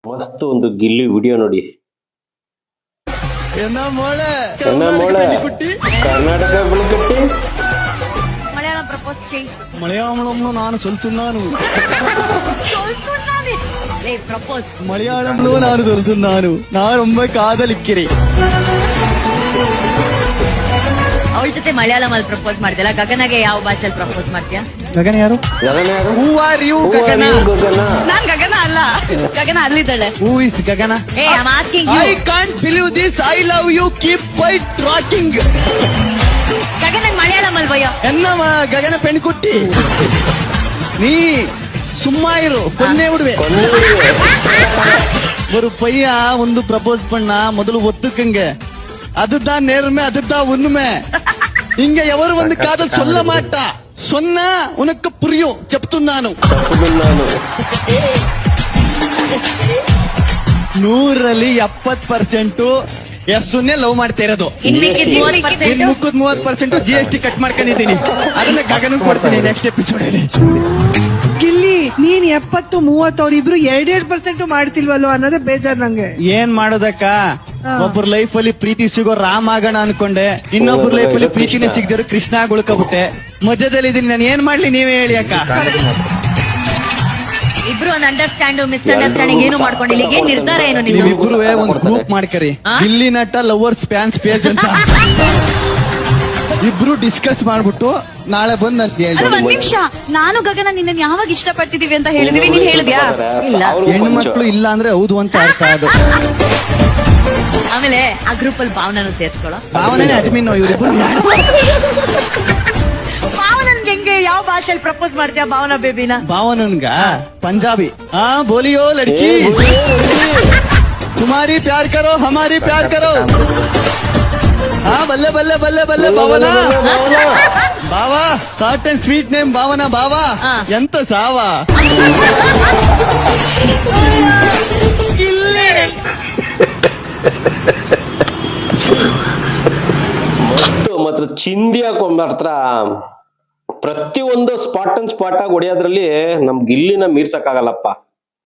ಮಸ್ತ್ ಒಂದು ಗಿಲ್ಲಿ ವಿಡಿಯೋ ನೋಡಿ. కర్ణాటక పులికట్టి మలయాళం ప్రపోజ్ చేయి. మలయాళంలో నాను సొల్తున్నాను. ప్రపోజ్ మలయాళంలో నాను సొల్తున్నాను. ನಾ ரொம்ப ಕಾದಲಿಕ್ಕಿರಿ. ಅವಳ ಜೊತೆ ಮಲಯಾಳಮಲ್ಲಿ ಪ್ರಪೋಸ್ ಮಾಡ್ತಿಲ್ಲ. ಗಗನಗೆ ಯಾವ ಭಾಷೆಯಲ್ಲಿ ಪ್ರಪೋಸ್ ಮಾಡ್ತೀಯಾ? ಗಗನ ಯಾರು? ಹೂ ಆರ್ ಯು ಗಗನ? ನಾನ್ ಗಗನ ಅಲ್ಲ, ಗಗನ ಅಲ್ಲಿದ್ದಾಳೆ. ಹೂ ಇಸ್ ಗಗನ? ಏ I am asking you. I can't believe this. I love you. Keep fight rocking. ಗಗನಗೆ ಮಲಯಾಳಮಲ್ಲಿ ಬಯ್ಯೋ. ಎನ್ನಮ್ಮ ಗಗನ ಪೆಣ್ಕುಟ್ಟಿ, ನೀ ಸುಮ್ಮಾ ಇರು, ಕೊನ್ನೆ ಬಿಡುವೆ. ஒரு பையா ಒಂದು ಪ್ರಪೋಸ್ பண்ணா ಮೊದಲು ஒத்துக்குங்க. அதுதான் நேர்மை, அதுதான் உண்மை. இங்க எவரு வந்து காதல் சொல்ல மாட்டா. சொன்னா உனக்கு புரியும். చెప్తున్నాను 100ರಲ್ಲಿ 70% ಎಸ್ಸನ್ನೇ ಲವ್ ಮಾಡ್ತಾ ಇರೋದು. ಇನ್ನು 30% GST ಕಟ್ ಮಾಡ್ಕೊಂಡಿದ್ದೀನಿ. ಅದನ್ನ ಗಗನ ಕೊಡ್ತೀನಿ ನೆಕ್ಸ್ಟ್ ಎಪಿಸೋಡ್ ಅಲ್ಲಿ. ಗಿಲ್ಲಿ, ನೀನ್ 70-30 ಅವ್ರಿಬ್ರು 2% ಮಾಡ್ತಿಲ್ವಲ್ಲೋ ಅನ್ನೋದೇ ಬೇಜಾರ್ ನಂಗೆ. ಏನ್ ಮಾಡೋದಕ್ಕ, ಒಬ್ಬರ ಲೈಫ್ ಅಲ್ಲಿ ಪ್ರೀತಿ ಸಿಗೋ ರಾಮ ಆಗೋಣ ಅನ್ಕೊಂಡೆ, ಇನ್ನೊಬ್ಬರ ಲೈಫ್ ಅಲ್ಲಿ ಪ್ರೀತಿನೇ ಸಿಗದಿರೋ ಕೃಷ್ಣ ಆಗಿ ಉಳ್ಕೊಬಿಟ್ಟೆ. ಮಧ್ಯದಲ್ಲಿ ಇದೀನಿ, ನಾನು ಏನ್ ಮಾಡ್ಲಿ ನೀವೇ ಹೇಳಿ ಅಕ್ಕ. ಇಬ್ರು ಒಂದು ಮಿಸ್ಅಂಡರ್ಸ್ಟ್ಯಾಂಡಿಂಗ್ ಏನು ಮಾಡ್ಕೊಂಡಿಲ್ಲ. ಏನ್ ನಿರ್ಧಾರ ಏನು ನೀವು? ಇಬ್ರು ಒಂದು ಗ್ರೂಪ್ ಮಾಡ್ಕರಿ, ಗಿಲ್ಲಿ ನಟ ಲವರ್ಸ್ ಫ್ಯಾನ್ಸ್ ಪೇಜ್ ಅಂತ. ಇಬ್ರು ಡಿಸ್ಕಸ್ ಮಾಡ್ಬಿಟ್ಟು ನಾಳೆ ಬಂದ್ ಅಂತ ಹೇಳಿ. ಒಂದ್ ನಿಮಿಷ, ನಾನು ಗಗನ ನಿನ್ನ ಯಾವಾಗ ಇಷ್ಟಪಟ್ಟಿದೀವಿ ಅಂತ ಹೇಳಿದೀವಿ, ನೀನ್ ಹೇಳಿದ್ಯಾ? ಹೆಣ್ಣು ಮಕ್ಳು ಇಲ್ಲ ಅಂದ್ರೆ ಹೌದು ಅಂತ ಅರ್ಥ. ಅದು ಆಮೇಲೆ ಆ ಗ್ರೂಪ್ ಅಲ್ಲಿ ಭಾವನನ್ನು ಸೇರ್ಸ್ಕೊಳ್ಳೋ. ಭಾವನೆ ಅಡ್ಮಿನ್ ಇವ್ರಿಬ್ರು. ಭಾವನನ್ಗೆ ಹೆಂಗೆ, ಯಾವ ಭಾಷೆಯಲ್ಲಿ ಪ್ರಪೋಸ್ ಮಾಡ್ತೀಯ ಭಾವನಾ ಬೇಬಿನ? ಭಾವನನ್ಗ ಪಂಜಾಬಿ. ಹಾ ಬೋಲಿಯೋ ಲಡ್ಕಿ, ತುಮಾರಿ ಪ್ಯಾರ್ ಕರೋ ಹಮಾರಿ ಪ್ಯಾರ್ ಕರೋ. ಹಾ ಬಲ್ಲೆ ಬಲ್ಲೆ ಬಲ್ಲೆ ಬಲ್ಲೆ ಭಾವನಾ. ಬಾವಾ short and sweet name Bhavana. ಬಾವಾ ಎಂತ ಸಾವಾ. ಮಾತ್ರ ಚಿಂದಿ ಹಾಕೊಂಡ್ರ ಪ್ರತಿಯೊಂದು ಸ್ಪಾಟ್ ಆಗಿ ಹೊಡೆಯೋದ್ರಲ್ಲಿ ನಮ್ ಗಿಲ್ಲಿನ ಮೀರ್ಸಕ್ಕಾಗಲ್ಲಪ್ಪ.